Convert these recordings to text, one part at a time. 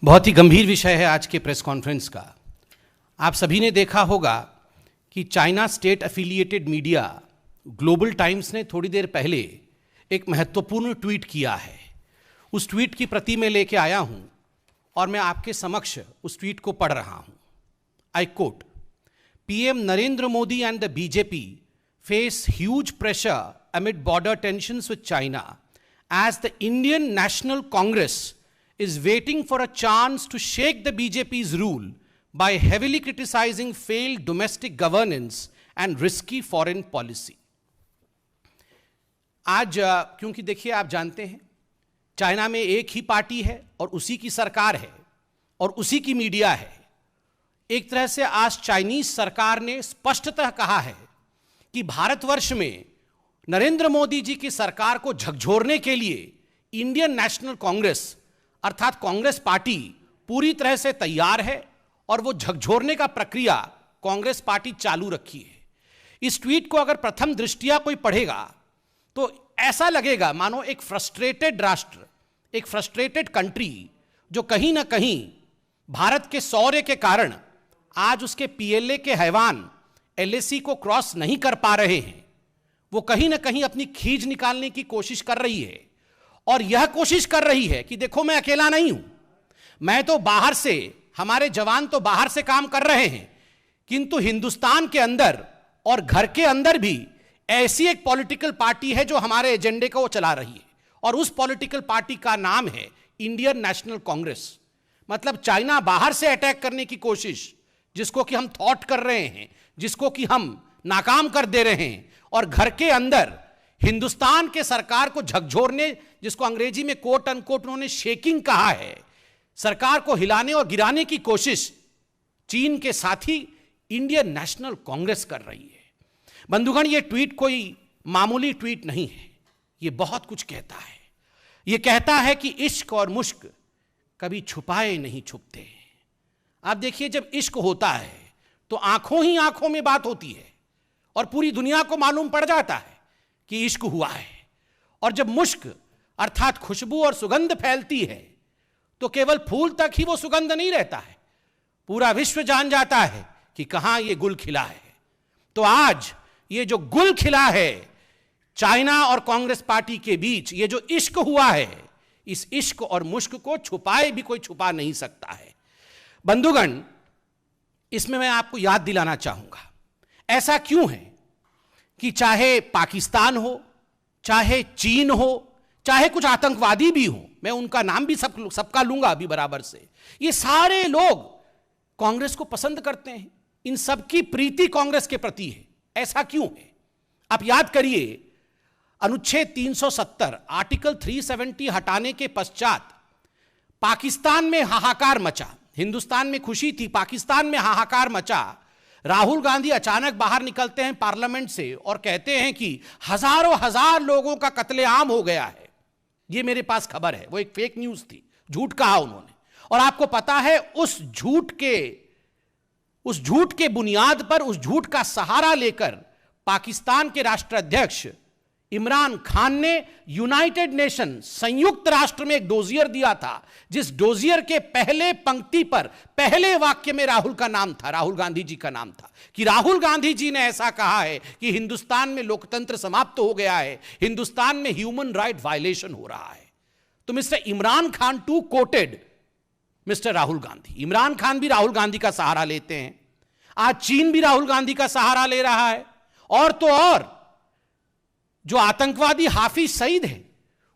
बहुत ही गंभीर विषय है आज के प्रेस कॉन्फ्रेंस का। आप सभी ने देखा होगा कि China state affiliated media global times ने थोड़ी देर पहले एक महत्वपूर्ण ट्वीट किया है। उस ट्वीट की प्रति मैं लेके आया हूं और मैं आपके समक्ष उस ट्वीट को पढ़ रहा हूं। I quote, PM Narendra Modi and the BJP face huge pressure amid border tensions with China as the Indian National Congress is waiting for a chance to shake the BJP's rule by heavily criticizing failed domestic governance and risky foreign policy. आज क्योंकि देखिए, आप जानते हैं China में एक ही party है और उसी की सरकार है और उसी की मीडिया है। एक तरह से आज चाइनीज सरकार ने स्पष्टतः कहा है कि भारतवर्ष में नरेंद्र मोदी जी की सरकार को झकझोरने के लिए इंडियन नेशनल कांग्रेस अर्थात कांग्रेस पार्टी पूरी तरह से तैयार है और वो झकझोरने का प्रक्रिया कांग्रेस पार्टी चालू रखी है। इस ट्वीट को अगर प्रथम दृष्टिया कोई पढ़ेगा तो ऐसा लगेगा मानो एक फ्रस्ट्रेटेड राष्ट्र, एक फ्रस्ट्रेटेड कंट्री जो कहीं ना कहीं भारत के शौर्य के कारण आज उसके पीएलए के हैवान एलएसी को क्रॉस नहीं कर पा रहे हैं, वो कहीं ना कहीं अपनी खींच निकालने की कोशिश कर रही है और यह कोशिश कर रही है कि देखो मैं अकेला नहीं हूं, मैं तो बाहर से, हमारे जवान तो बाहर से काम कर रहे हैं, किंतु हिंदुस्तान के अंदर और घर के अंदर भी ऐसी एक पॉलिटिकल पार्टी है जो हमारे एजेंडे को चला रही है और उस पॉलिटिकल पार्टी का नाम है इंडियन नेशनल कांग्रेस। मतलब चाइना बाहर से अटैक करने की कोशिश जिसको कि हम थॉट कर रहे हैं, जिसको कि हम नाकाम कर दे रहे हैं, और घर के अंदर हिंदुस्तान के सरकार को झकझोरने, जिसको अंग्रेजी में कोट अनकोट उन्होंने शेकिंग कहा है, सरकार को हिलाने और गिराने की कोशिश चीन के साथी इंडियन नेशनल कांग्रेस कर रही है। बंधुगण, ये ट्वीट कोई मामूली ट्वीट नहीं है, ये बहुत कुछ कहता है। ये कहता है कि इश्क और मुश्क कभी छुपाए नहीं छुपते। आप देखिए, जब इश्क होता है तो आंखों ही आंखों में बात होती है और पूरी दुनिया को मालूम पड़ जाता है कि इश्क हुआ है। और जब मुश्क अर्थात खुशबू और सुगंध फैलती है तो केवल फूल तक ही वो सुगंध नहीं रहता है, पूरा विश्व जान जाता है कि कहां ये गुल खिला है। तो आज ये जो गुल खिला है चाइना और कांग्रेस पार्टी के बीच, ये जो इश्क हुआ है, इस इश्क और मुश्क को छुपाए भी कोई छुपा नहीं सकता है। बंधुगण, इसमें मैं आपको याद दिलाना चाहूंगा, ऐसा क्यों है कि चाहे पाकिस्तान हो, चाहे चीन हो, चाहे कुछ आतंकवादी भी हो, मैं उनका नाम भी सबका लूंगा अभी बराबर से, ये सारे लोग कांग्रेस को पसंद करते हैं, इन सबकी प्रीति कांग्रेस के प्रति है। ऐसा क्यों है? आप याद करिए, अनुच्छेद 370 आर्टिकल 370 हटाने के पश्चात पाकिस्तान में हाहाकार मचा। हिंदुस्तान में खुशी थी, पाकिस्तान में हाहाकार मचा। राहुल गांधी अचानक बाहर निकलते हैं पार्लियामेंट से और कहते हैं कि हजारों हजार लोगों का कत्लेआम हो गया है। ये मेरे पास खबर है, वो एक फेक न्यूज थी, झूठ कहा उन्होंने। और आपको पता है, उस झूठ के बुनियाद पर, उस झूठ का सहारा लेकर पाकिस्तान के राष्ट्राध्यक्ष इमरान खान ने यूनाइटेड नेशन, संयुक्त राष्ट्र में एक डोजियर दिया था, जिस डोजियर के पहले पंक्ति पर, पहले वाक्य में राहुल का नाम था, राहुल गांधी जी का नाम था, कि राहुल गांधी जी ने ऐसा कहा है कि हिंदुस्तान में लोकतंत्र समाप्त हो गया है, हिंदुस्तान में ह्यूमन राइट वायलेशन हो रहा है। तो mister Imran Khan too quoted mister Rahul Gandhi. Imran Khan भी राहुल गांधी का सहारा लेते हैं, आज चीन भी राहुल गांधी का सहारा ले रहा है। और तो और जो आतंकवादी हाफिज सईद है,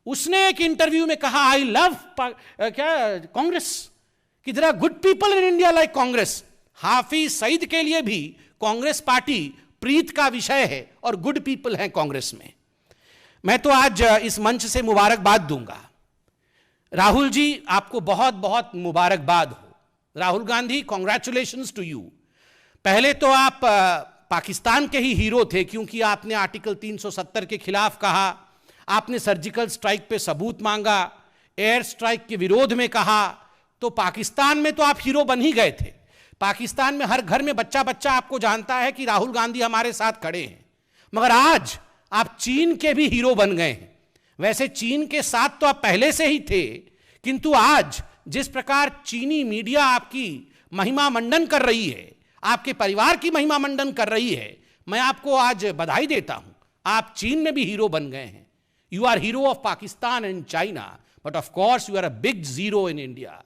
उसने एक इंटरव्यू में कहा, आई लव कांग्रेस, कि there are good people in India like Congress. Hafiz Saeed के लिए भी कांग्रेस पार्टी प्रीत का विषय है और गुड पीपल हैं कांग्रेस में। मैं तो आज इस मंच से मुबारकबाद दूंगा। राहुल जी, आपको बहुत बहुत मुबारकबाद हो। Rahul Gandhi, congratulations to you. पहले तो आप पाकिस्तान के ही हीरो थे, क्योंकि आपने आर्टिकल 370 के खिलाफ कहा, आपने सर्जिकल स्ट्राइक पे सबूत मांगा, एयर स्ट्राइक के विरोध में कहा, तो पाकिस्तान में तो आप हीरो बन ही गए थे। पाकिस्तान में हर घर में बच्चा बच्चा आपको जानता है कि राहुल गांधी हमारे साथ खड़े हैं। मगर आज आप चीन के भी हीरो बन गए हैं। वैसे चीन के साथ तो आप पहले से ही थे, किंतु आज जिस प्रकार चीनी मीडिया आपकी महिमा मंडन कर रही है, आपके परिवार की महिमा मंडन कर रही है, मैं आपको आज बधाई देता हूं। आप चीन में भी हीरो बन गए हैं। You are hero of Pakistan and China, but of course you are a big zero in India.